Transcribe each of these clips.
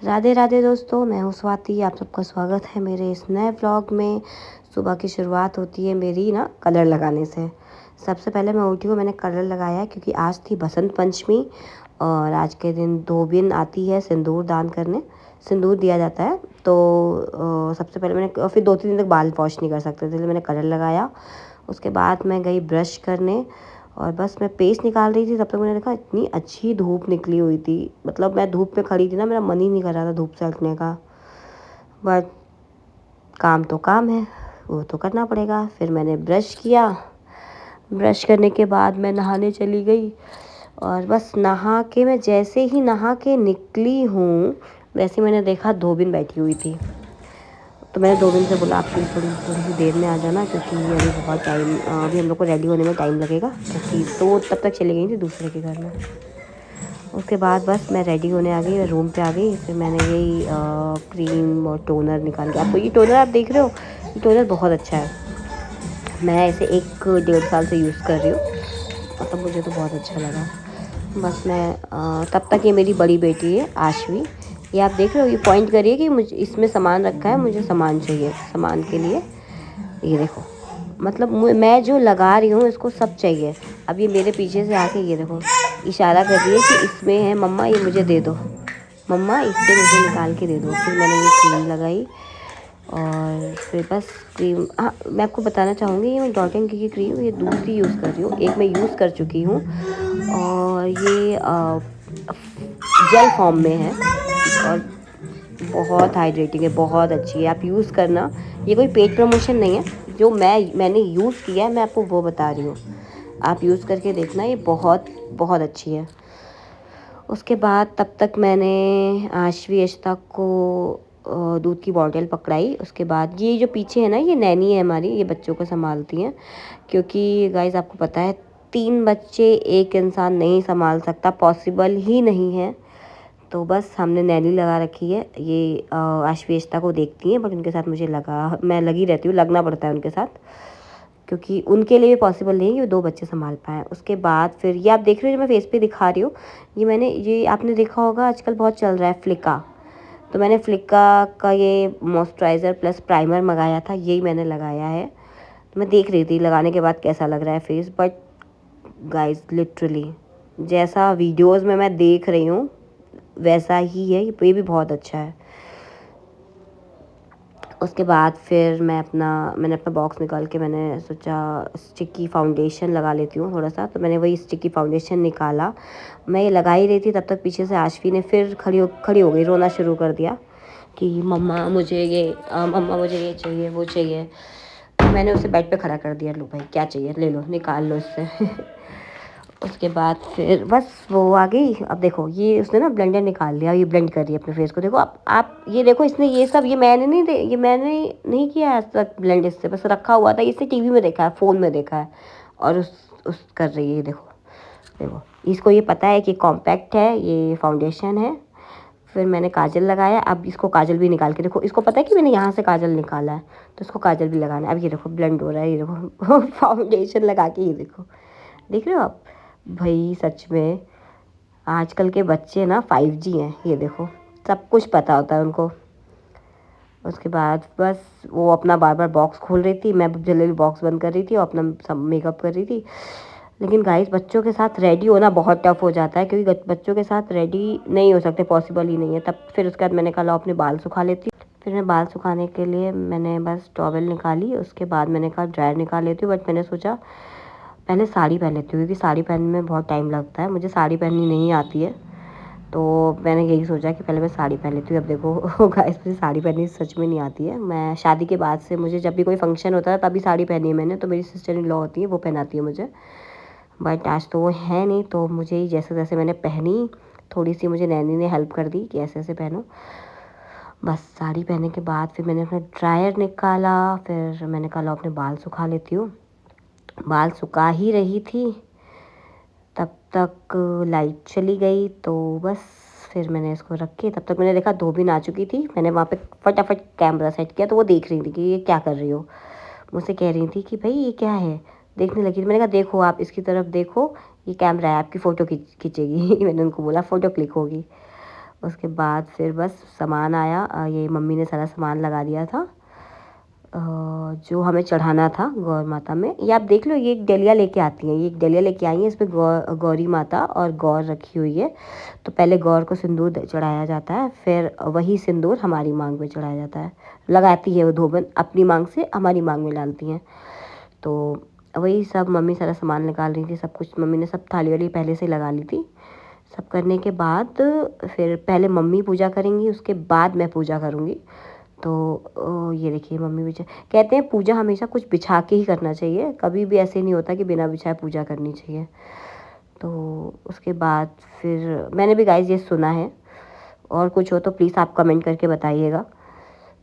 राधे राधे दोस्तों, मैं हूँ स्वाति। आप सबका स्वागत है मेरे इस नए व्लॉग में। सुबह की शुरुआत होती है मेरी ना कलर लगाने से। सबसे पहले मैं उठी हूँ, मैंने कलर लगाया क्योंकि आज थी बसंत पंचमी और आज के दिन धोबिन आती है सिंदूर दान करने। सिंदूर दिया जाता है तो सबसे पहले मैंने फिर 2-3 दिन तक बाल वॉश नहीं कर सकते थे, इसलिए मैंने कलर लगाया। उसके बाद मैं गई ब्रश करने और बस मैं पेस्ट निकाल रही थी, तब तक मैंने देखा इतनी अच्छी धूप निकली हुई थी। मतलब मैं धूप में खड़ी थी ना, मेरा मन ही नहीं कर रहा था धूप से हटने का। बट काम तो काम है, वो तो करना पड़ेगा। फिर मैंने ब्रश किया। ब्रश करने के बाद मैं नहाने चली गई और बस नहा के मैं जैसे ही नहा के निकली हूँ वैसे मैंने देखा धोबिन बैठी हुई थी। तो मैंने धोबिन से बोला, आप प्लीज़ थोड़ी सी देर में आ जाना क्योंकि अभी बहुत टाइम, अभी हम लोग को रेडी होने में टाइम लगेगा क्योंकि तो वो तब तक चली गई थी दूसरे के घर में। उसके बाद बस मैं रेडी होने आ गई, रूम पे आ गई। फिर मैंने यही क्रीम और टोनर निकाल के, आपको ये टोनर आप देख रहे हो, ये टोनर बहुत अच्छा है। मैं इसे 1-1.5 साल से यूज़ कर रही हूँ, मतलब मुझे तो बहुत अच्छा लगा। बस मैं तब तक ये मेरी बड़ी बेटी है आशवी, ये आप देख रहे हो, ये पॉइंट करिए कि मुझे इसमें सामान रखा है, मुझे सामान चाहिए। सामान के लिए ये देखो, मतलब मैं जो लगा रही हूँ इसको सब चाहिए। अब ये मेरे पीछे से आके ये देखो इशारा कर रही है कि इसमें है मम्मा, ये मुझे दे दो, मम्मा इससे मुझे निकाल के दे दो। फिर मैंने ये क्रीम लगाई और फिर बस क्रीम, हाँ मैं आपको बताना चाहूँगी, ये मैं डॉट एंड की क्रीम ये दूसरी यूज़ कर रही हूँ, एक मैं यूज़ कर चुकी हूँ और ये जेल फॉर्म में है और बहुत हाइड्रेटिंग है, बहुत अच्छी है, आप यूज़ करना। ये कोई पेड प्रमोशन नहीं है, जो मैंने यूज़ किया है मैं आपको वो बता रही हूँ। आप यूज़ करके देखना, ये बहुत बहुत अच्छी है। उसके बाद तब तक मैंने आशवी अशता को दूध की बॉटल पकड़ाई। उसके बाद ये जो पीछे है ना, ये नैनी है हमारी, ये बच्चों को संभालती हैं क्योंकि गाइस आपको पता है 3 बच्चे एक इंसान नहीं संभाल सकता, पॉसिबल ही नहीं है। तो बस हमने नैनी लगा रखी है। ये आश्वेस्ता को देखती हैं बट उनके साथ मैं लगी रहती हूँ, लगना पड़ता है उनके साथ क्योंकि उनके लिए भी पॉसिबल नहीं है कि वो 2 बच्चे संभाल पाएँ। उसके बाद फिर ये आप देख रहे हो जो मैं फेस पे दिखा रही हूँ, ये आपने देखा होगा आजकल बहुत चल रहा है फ्लिका। तो मैंने फ्लिका का ये मॉइस्चराइज़र प्लस प्राइमर मंगाया था, यही मैंने लगाया है। तो मैं देख रही थी लगाने के बाद कैसा लग रहा है फेस, बट गाइस लिटरली जैसा वीडियोज़ में मैं देख रही हूँ वैसा ही है, ये भी बहुत अच्छा है। उसके बाद फिर मैंने अपना बॉक्स निकाल के मैंने सोचा स्टिकी फाउंडेशन लगा लेती हूँ थोड़ा सा। तो मैंने वही स्टिकी फाउंडेशन निकाला, मैं ये लगा ही रही थी, तब तक पीछे से आशवी ने फिर खड़ी हो गई, रोना शुरू कर दिया कि मम्मा मुझे ये चाहिए, वो चाहिए। तो मैंने उसे बेड पे खड़ा कर दिया, लो भाई क्या चाहिए ले लो, निकाल लो इससे उसके बाद फिर बस वो आ गई। अब देखो ये उसने ना ब्लेंडर निकाल लिया, ये ब्लेंड कर रही है अपने फेस को। देखो आप ये देखो, इसने ये सब ये मैंने नहीं किया आज तक ब्लेंड, इससे बस रखा हुआ था, इससे टीवी में देखा है, फ़ोन में देखा है और उस कर रही है। ये देखो देखो, इसको ये पता है कि कॉम्पैक्ट है, ये फाउंडेशन है। फिर मैंने काजल लगाया, अब इसको काजल भी निकाल के देखो, इसको पता है कि मैंने यहाँ से काजल निकाला है तो इसको काजल भी लगाना है। अब ये देखो ब्लेंड हो रहा है, ये देखो फाउंडेशन लगा के, ये देखो देख रहे हो आप। भाई सच में आजकल के बच्चे ना 5G हैं, ये देखो सब कुछ पता होता है उनको। उसके बाद बस वो अपना बार बार बॉक्स खोल रही थी, मैं जल्दी बॉक्स बंद कर रही थी और अपना सब मेकअप कर रही थी। लेकिन गाइस बच्चों के साथ रेडी होना बहुत टफ हो जाता है क्योंकि बच्चों के साथ रेडी नहीं हो सकते, पॉसिबल ही नहीं है। तब फिर उसके बाद मैंने कहा अपने बाल सुखा लेती हूँ। फिर मैं बाल सुखाने के लिए मैंने बस टॉवल निकाली, उसके बाद मैंने कहा ड्रायर निकाल लेती हूँ। बट मैंने सोचा पहले साड़ी पहन लेती हूँ क्योंकि साड़ी पहनने में बहुत टाइम लगता है, मुझे साड़ी पहननी नहीं आती है। तो मैंने यही सोचा कि पहले मैं साड़ी पहन लेती हूँ। अब देखो गाइस मुझे साड़ी पहननी सच में नहीं आती है। मैं शादी के बाद से, मुझे जब भी कोई फंक्शन होता है तभी साड़ी पहनी है मैंने, तो मेरी सिस्टर इन लॉ होती है वो पहनाती है मुझे। बट आज तो वो है नहीं, तो मुझे ही जैसे जैसे मैंने पहनी, थोड़ी सी मुझे नैनी ने हेल्प कर दी कि ऐसे ऐसे पहनो। बस साड़ी पहनने के बाद फिर मैंने अपना ड्रायर निकाला, फिर मैंने कहा अपने बाल सुखा लेती हूँ। बाल सुखा ही रही थी तब तक लाइट चली गई, तो बस फिर मैंने इसको रखी। तब तक मैंने देखा धोबी आ चुकी थी, मैंने वहाँ पे फटाफट कैमरा सेट किया तो वो देख रही थी कि ये क्या कर रही हो। मुझसे कह रही थी कि भाई ये क्या है, देखने लगी। मैंने कहा देखो आप इसकी तरफ देखो, ये कैमरा है, आपकी फ़ोटो खींचेगी मैंने उनको बोला फ़ोटो क्लिक होगी। उसके बाद फिर बस सामान आया, ये मम्मी ने सारा सामान लगा दिया था जो हमें चढ़ाना था गौ माता में। ये आप देख लो, ये एक डलिया लेके आती हैं, ये एक डलिया लेके आई है, इसमें गौरी माता और गौर रखी हुई है। तो पहले गौर को सिंदूर चढ़ाया जाता है, फिर वही सिंदूर हमारी मांग में चढ़ाया जाता है, लगाती है वो धोबन अपनी मांग से हमारी मांग में डालती हैं। तो वही सब मम्मी सारा सामान निकाल रही थी, सब कुछ मम्मी ने सब थाली वाली पहले से लगा ली थी। सब करने के बाद फिर पहले मम्मी पूजा करेंगी, उसके बाद मैं पूजा करूँगी। तो ये देखिए मम्मी बिछा, कहते हैं पूजा हमेशा कुछ बिछा के ही करना चाहिए, कभी भी ऐसे नहीं होता कि बिना बिछाए पूजा करनी चाहिए। तो उसके बाद फिर मैंने भी गाइस ये सुना है, और कुछ हो तो प्लीज़ आप कमेंट करके बताइएगा।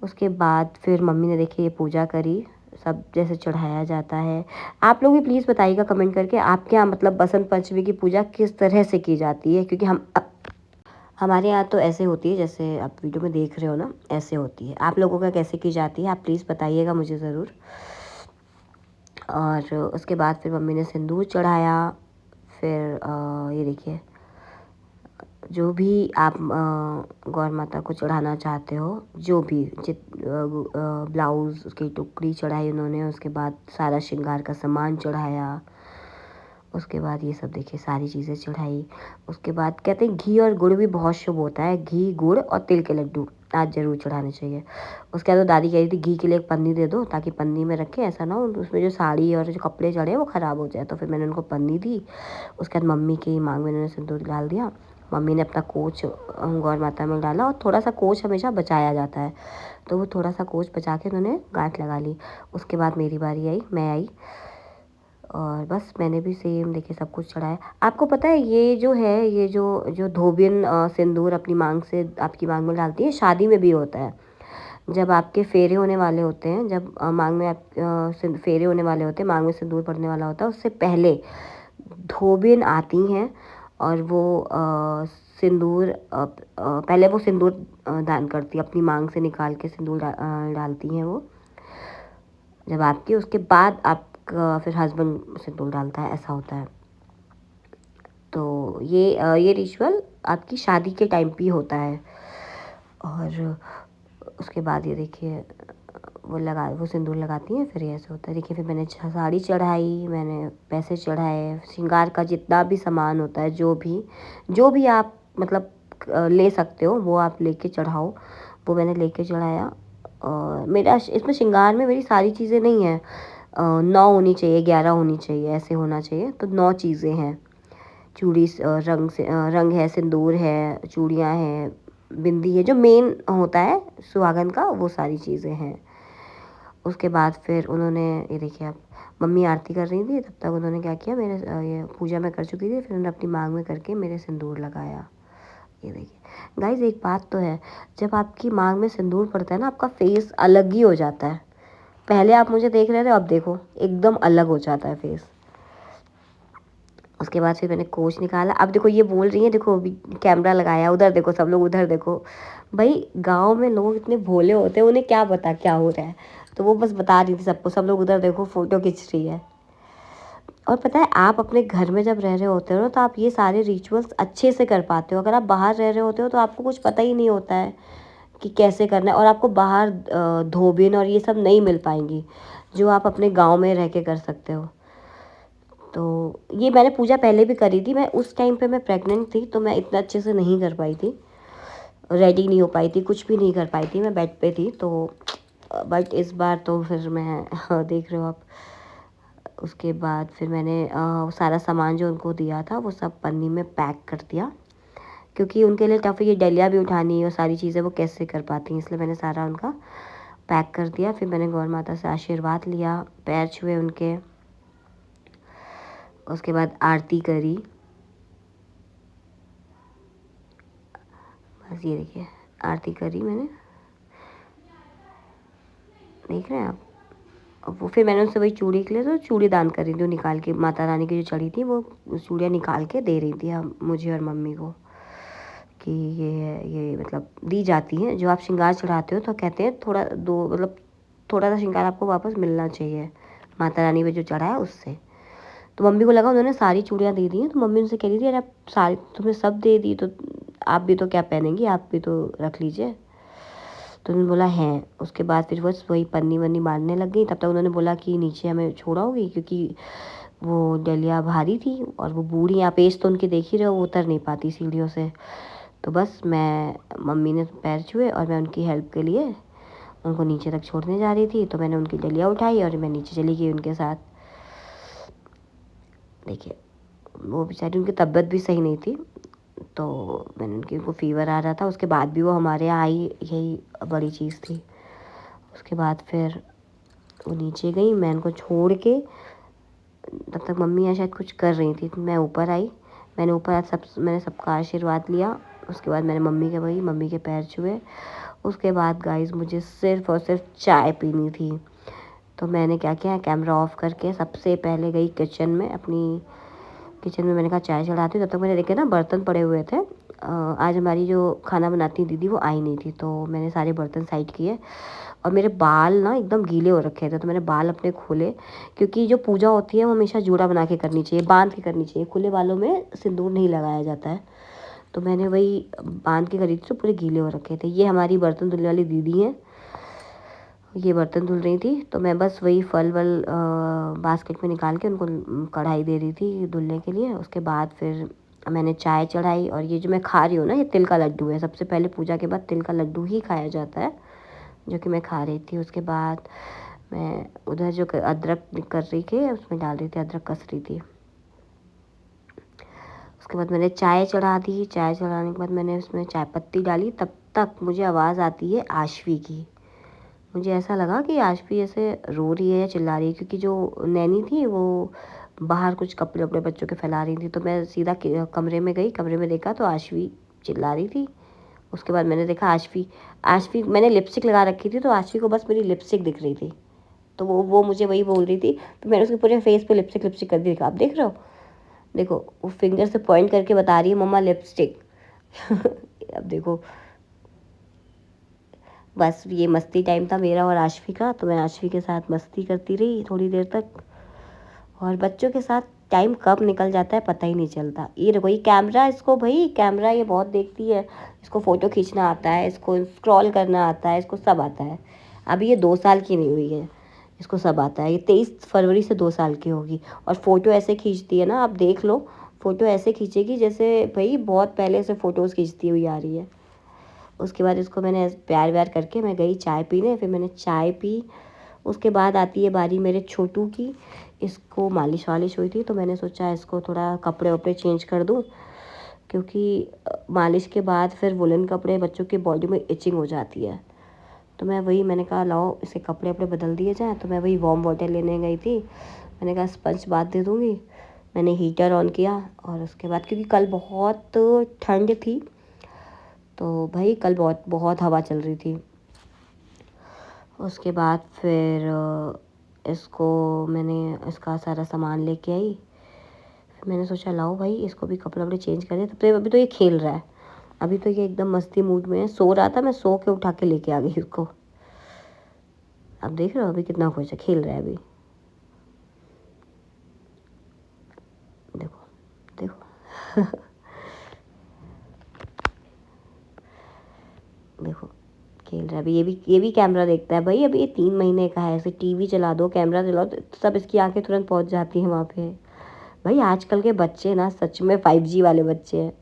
उसके बाद फिर मम्मी ने देखिए ये पूजा करी, सब जैसे चढ़ाया जाता है। आप लोग भी प्लीज़ बताइएगा कमेंट करके आपके यहाँ मतलब बसंत पंचमी की पूजा किस तरह से की जाती है, क्योंकि हमारे यहाँ तो ऐसे होती है जैसे आप वीडियो में देख रहे हो ना, ऐसे होती है। आप लोगों का कैसे की जाती है आप प्लीज़ बताइएगा मुझे ज़रूर। और उसके बाद फिर मम्मी ने सिंदूर चढ़ाया। फिर ये देखिए जो भी आप गौर माता को चढ़ाना चाहते हो, जो भी ब्लाउज़ उसकी टुकड़ी चढ़ाई उन्होंने, उसके बाद सारा श्रृंगार का सामान चढ़ाया। उसके बाद ये सब देखिए सारी चीज़ें चढ़ाई। उसके बाद कहते हैं घी और गुड़ भी बहुत शुभ होता है, घी गुड़ और तिल के लड्डू आज ज़रूर चढ़ाने चाहिए। उसके बाद तो दादी कह रही थी घी के लिए एक पन्नी दे दो ताकि पन्नी में रखें, ऐसा ना हो उसमें जो साड़ी और जो कपड़े चढ़े हैं वो ख़राब हो जाए। तो फिर मैंने उनको पन्नी दी। उसके बाद मम्मी की मांग में उन्होंने सिंदूर डाल दिया। मम्मी ने अपना कोच गौर माता में डाला, और थोड़ा सा कोच हमेशा बचाया जाता है, तो वो थोड़ा सा कोच बचा के उन्होंने गांठ लगा ली। उसके बाद मेरी बारी आई, मैं आई, और बस मैंने भी सेम देखिए सब कुछ चढ़ाया। आपको पता है ये जो है, ये जो जो धोबिन सिंदूर अपनी मांग से आपकी मांग में डालती है, शादी में भी होता है। जब आपके फेरे होने वाले होते हैं, जब मांग में आप फेरे होने वाले होते हैं, मांग में सिंदूर पड़ने वाला होता है, उससे पहले धोबिन आती हैं और वो सिंदूर पहले वो सिंदूर दान करती है, अपनी मांग से निकाल के सिंदूर डालती हैं वो जब आपकी, उसके बाद आपका फिर हस्बैंड सिंदूर डालता है, ऐसा होता है। तो ये रिचुअल आपकी शादी के टाइम पे होता है। और उसके बाद ये देखिए वो सिंदूर लगाती हैं, फिर ऐसे होता है। देखिए फिर मैंने साड़ी चढ़ाई, मैंने पैसे चढ़ाए, श्रृंगार का जितना भी सामान होता है, जो भी आप मतलब ले सकते हो वो आप लेके चढ़ाओ, वो मैंने लेके चढ़ाया। और मेरा इसमें श्रृंगार में मेरी सारी चीज़ें नहीं हैं, 9 होनी चाहिए, 11 होनी चाहिए, ऐसे होना चाहिए। तो 9 चीज़ें हैं, चूड़ी रंग है, सिंदूर है, चूड़ियाँ हैं, बिंदी है, जो मेन होता है सुहागन का, वो सारी चीज़ें हैं। उसके बाद फिर उन्होंने ये देखिए आप मम्मी आरती कर रही थी, तब तक उन्होंने क्या किया, मेरे ये पूजा मैं कर चुकी थी, फिर उन्होंने अपनी मांग में करके मेरे सिंदूर लगाया। ये देखिए गाइज एक बात तो है, जब आपकी मांग में सिंदूर पड़ता है ना, आपका फेस अलग ही हो जाता है। पहले आप मुझे देख रहे थे, अब देखो एकदम अलग हो जाता है फेस। उसके बाद फिर मैंने कोच निकाला। अब देखो ये बोल रही है, देखो अभी कैमरा लगाया, उधर देखो सब लोग, उधर देखो। भाई गांव में लोग इतने भोले होते हैं, उन्हें क्या पता क्या हो रहा है, तो वो बस बता रही थी सबको, सब लोग उधर देखो फ़ोटो खींच रही है। और पता है आप अपने घर में जब रह रहे होते हो ना, तो आप ये सारे रिचुअल्स अच्छे से कर पाते हो। अगर आप बाहर रह रहे होते हो तो आपको कुछ पता ही नहीं होता है कि कैसे करना है, और आपको बाहर धोबिन और ये सब नहीं मिल पाएंगी जो आप अपने गाँव में रह के कर सकते हो। तो ये मैंने पूजा पहले भी करी थी, मैं उस टाइम पे मैं प्रेग्नेंट थी, तो मैं इतना अच्छे से नहीं कर पाई थी, रेडी नहीं हो पाई थी, कुछ भी नहीं कर पाई थी, मैं बेड पे थी। तो बट इस बार तो फिर मैं देख रहे हो आप। उसके बाद फिर मैंने सारा सामान जो उनको दिया था वो सब पन्नी में पैक कर दिया, क्योंकि उनके लिए टफ, ये डलिया भी उठानी और सारी चीज़ें वो कैसे कर पाती हैं, इसलिए मैंने सारा उनका पैक कर दिया। फिर मैंने गौर माता से आशीर्वाद लिया, पैर छुए उनके। उसके बाद आरती करी। बस ये देखिए आरती करी मैंने, देख रहे हैं आप। अब वो फिर मैंने उनसे वही चूड़ी के लिए तो चूड़ी दान कर रही थी, निकाल के माता रानी की जो चढ़ी थी वो चूड़ियाँ निकाल के दे रही थी हम मुझे और मम्मी को, कि ये मतलब दी जाती हैं। जो आप श्रृंगार चढ़ाते हो तो कहते हैं थोड़ा दो मतलब थोड़ा सा श्रृंगार आपको वापस मिलना चाहिए माता रानी पे जो चढ़ा है उससे। तो मम्मी को लगा उन्होंने सारी चूड़ियाँ दे दी हैं, तो मम्मी उनसे कह रही थी अरे आप सारी तुमने सब दे दी, तो आप भी तो क्या पहनेंगी, आप भी तो रख लीजिए। तो उन्होंने बोला है। उसके बाद फिर बस वही पन्नी वन्नी मारने लग गई। तब तक उन्होंने बोला कि नीचे हमें छोड़ाओगी, क्योंकि वो डलिया भारी थी और वो बूढ़ी, आप एज तो उनकी देख ही रहे हो, वो उतर नहीं पाती सीढ़ियों से। तो बस मैं, मम्मी ने पैर छुए और मैं उनकी हेल्प के लिए उनको नीचे तक छोड़ने जा रही थी। तो मैंने उनकी डलिया उठाई और मैं नीचे चली गई उनके साथ। देखिए, वो बेचारी, उनकी तबीयत भी सही नहीं थी, तो मैंने उनको फीवर आ रहा था। उसके बाद भी वो हमारे यहाँ आई, यही बड़ी चीज़ थी। उसके बाद फिर वो नीचे गई, मैं उनको छोड़ के, तब तक मम्मी यहाँ शायद कुछ कर रही थी। मैं ऊपर आई, मैंने सबका आशीर्वाद लिया। उसके बाद मैंने मम्मी के पैर छुए। उसके बाद गाइस मुझे सिर्फ़ और सिर्फ चाय पीनी थी। तो मैंने क्या किया, कैमरा ऑफ करके सबसे पहले गई किचन में, किचन में मैंने कहा चाय चढ़ाती हूँ। तब तक मैंने देखे ना बर्तन पड़े हुए थे। आज हमारी जो खाना बनाती दीदी वो आई नहीं थी, तो मैंने सारे बर्तन साइड किए। और मेरे बाल ना एकदम गीले हो रखे थे, तो मैंने बाल अपने खोले, क्योंकि जो पूजा होती है वो हमेशा जूड़ा बना के करनी चाहिए, बांध के करनी चाहिए। खुले बालों में सिंदूर नहीं लगाया जाता है। तो मैंने वही बांध के करी थी, तो पूरे गीले हो रखे थे। ये हमारी बर्तन धुलने वाली दीदी हैं, ये बर्तन धुल रही थी। तो मैं बस वही फल वल बास्केट में निकाल के उनको कढ़ाई दे रही थी धुलने के लिए। उसके बाद फिर मैंने चाय चढ़ाई। और ये जो मैं खा रही हूँ ना, ये तिल का लड्डू है। सबसे पहले पूजा के बाद तिल का लड्डू ही खाया जाता है, जो कि मैं खा रही थी। उसके बाद मैं उधर जो अदरक कर रही थी उसमें डाल रही थी, अदरक कस रही थी। उसके बाद मैंने चाय चढ़ा दी। चाय चढ़ाने के बाद मैंने उसमें चाय पत्ती डाली। तब तक मुझे आवाज़ आती है आशवी की। मुझे ऐसा लगा कि आशवी ऐसे रो रही है या चिल्ला रही है, क्योंकि जो नैनी थी वो बाहर कुछ कपड़े वपड़े बच्चों के फैला रही थी। तो मैं सीधा कमरे में गई, कमरे में देखा तो आशवी चिल्ला रही थी। उसके बाद मैंने देखा आशवी आशवी मैंने लिपस्टिक लगा रखी थी, तो आशवी को बस मेरी लिपस्टिक दिख रही थी। तो वो मुझे वही बोल रही थी। तो मैंने उसके पूरे फेस पे लिपस्टिक लिपस्टिक कर दी। देखा, आप देख रहे हो, देखो वो फिंगर से पॉइंट करके बता रही है मम्मा लिपस्टिक। अब देखो, बस ये मस्ती टाइम था मेरा और आशवी का। तो मैं आशवी के साथ मस्ती करती रही थोड़ी देर तक। और बच्चों के साथ टाइम कब निकल जाता है पता ही नहीं चलता। ये देखो, ये कैमरा, इसको भाई कैमरा ये बहुत देखती है। इसको फ़ोटो खींचना आता है, इसको स्क्रॉल करना आता है, इसको सब आता है। अभी ये 2 साल की नहीं हुई है, इसको सब आता है। ये 23 फरवरी से 2 साल की होगी। और फ़ोटो ऐसे खींचती है ना, आप देख लो, फ़ोटो ऐसे खींचेगी जैसे भाई बहुत पहले से फ़ोटोज़ खींचती हुई आ रही है। उसके बाद इसको मैंने प्यार व्यार करके मैं गई चाय पीने। फिर मैंने चाय पी। उसके बाद आती है बारी मेरे छोटू की। इसको मालिश वालिश हुई थी, तो मैंने सोचा इसको थोड़ा कपड़े वपड़े चेंज कर दूँ, क्योंकि मालिश के बाद फिर वुलन कपड़े बच्चों की बॉडी में इचिंग हो जाती है। तो मैंने कहा लाओ इसके कपड़े वपड़े बदल दिए जाएँ। तो मैं वही वार्म वाटर लेने गई थी। मैंने कहा स्पंज बाथ दे दूँगी। मैंने हीटर ऑन किया और उसके बाद, क्योंकि कल बहुत ठंड थी, तो भाई कल बहुत बहुत हवा चल रही थी। उसके बाद फिर इसको मैंने इसका सारा सामान लेके आई। फिर मैंने सोचा लाओ भाई इसको भी कपड़े वपड़े चेंज करें। तब तो अभी तो ये खेल रहा है, अभी तो ये एकदम मस्ती मूड में है। सो रहा था, मैं सो के उठा के लेके आ गई उसको। अब देख रहे हो अभी कितना खुश है, खेल रहा है अभी। देखो देखो देखो खेल रहा है अभी। ये भी कैमरा देखता है भाई। अभी ये 3 महीने का है। ऐसे टीवी चला दो, कैमरा चलाओ, तो सब इसकी आंखें तुरंत पहुंच जाती हैं वहाँ पे। भाई आजकल के बच्चे ना सच में 5G वाले बच्चे हैं।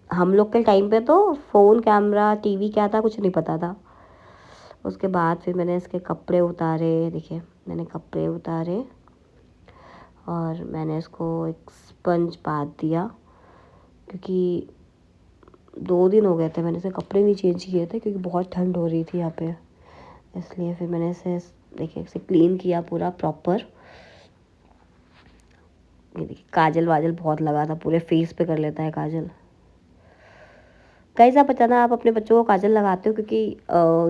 हम लोग के टाइम पे तो फ़ोन, कैमरा, टीवी क्या था कुछ नहीं पता था। उसके बाद फिर मैंने इसके कपड़े उतारे। देखिए, मैंने कपड़े उतारे और मैंने इसको एक स्पंज बांध दिया, क्योंकि 2 दिन हो गए थे मैंने इसे कपड़े नहीं चेंज किए थे, क्योंकि बहुत ठंड हो रही थी यहाँ पे। इसलिए फिर मैंने इसे, देखिए, इसे क्लीन किया पूरा प्रॉपर। ये देखिए, काजल वाजल बहुत लगा था, पूरे फेस पे कर लेता है काजल। गाइस आप बताना, आप अपने बच्चों को काजल लगाते हो? क्योंकि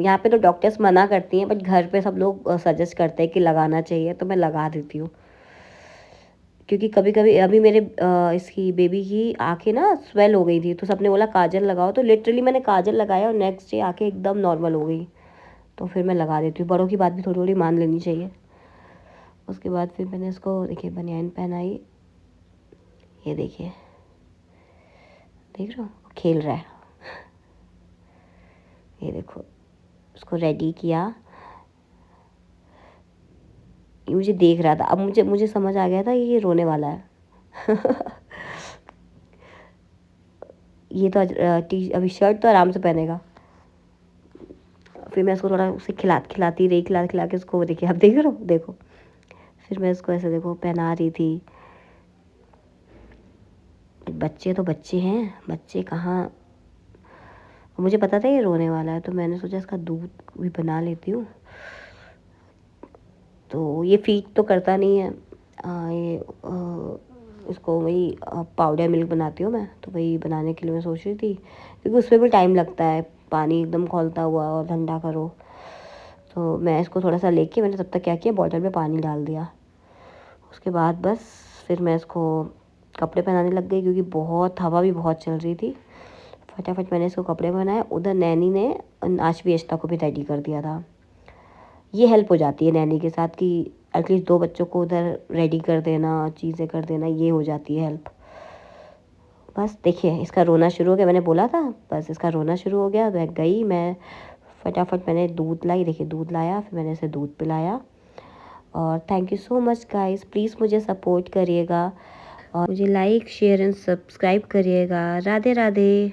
यहाँ पे तो डॉक्टर्स मना करती हैं, बट घर पे सब लोग सजेस्ट करते हैं कि लगाना चाहिए, तो मैं लगा देती हूँ। क्योंकि कभी कभी अभी मेरे इसकी बेबी की आंखें ना स्वेल हो गई थी, तो सबने बोला काजल लगाओ। तो लिटरली मैंने काजल लगाया और नेक्स्ट डे आंखें एकदम नॉर्मल हो गई। तो फिर मैं लगा देती हूँ, बड़ों की बात भी थोड़ी थोड़ी मान लेनी चाहिए। उसके बाद फिर मैंने इसको, देखिए, बनियान पहनाई। ये देखिए देख रहे हो, खेल रहा है। ये देखो, उसको रेडी किया। ये मुझे देख रहा था, अब मुझे समझ आ गया था ये रोने वाला है। ये तो अभी शर्ट तो आराम से पहनेगा। फिर मैं इसको थोड़ा उसे खिलाती रही, खिला के उसको, देखिए आप देख रहे हो, देखो। फिर मैं इसको ऐसे देखो पहना रही थी। बच्चे तो बच्चे हैं, बच्चे कहाँ। मुझे पता था ये रोने वाला है, तो मैंने सोचा इसका दूध भी बना लेती हूँ। तो ये फीड तो करता नहीं है। इसको वही पाउडर मिल्क बनाती हूँ मैं, तो वही बनाने के लिए मैं सोच रही थी, क्योंकि उसमें भी टाइम लगता है, पानी एकदम खौलता हुआ और ठंडा करो। तो मैं इसको थोड़ा सा लेके मैंने तब तक क्या किया, बॉटल में पानी डाल दिया। उसके बाद बस फिर मैं इसको कपड़े पहनाने लग गई, क्योंकि बहुत हवा भी बहुत चल रही थी। फटाफट मैंने इसको कपड़े पहनाए। उधर नैनी ने आशवी एश्ता को भी रेडी कर दिया था। ये हेल्प हो जाती है नैनी के साथ कि एटलीस्ट 2 बच्चों को उधर रेडी कर देना, चीज़ें कर देना, ये हो जाती है हेल्प। बस देखिए इसका रोना शुरू हो गया, मैंने बोला था, बस इसका रोना शुरू हो गया। मैं फटाफट मैंने दूध लाई, देखिए दूध लाया, फिर मैंने इसे दूध पिलाया। और thank you so much guys, please मुझे सपोर्ट करिएगा और मुझे लाइक शेयर एंड सब्सक्राइब करिएगा। राधे राधे।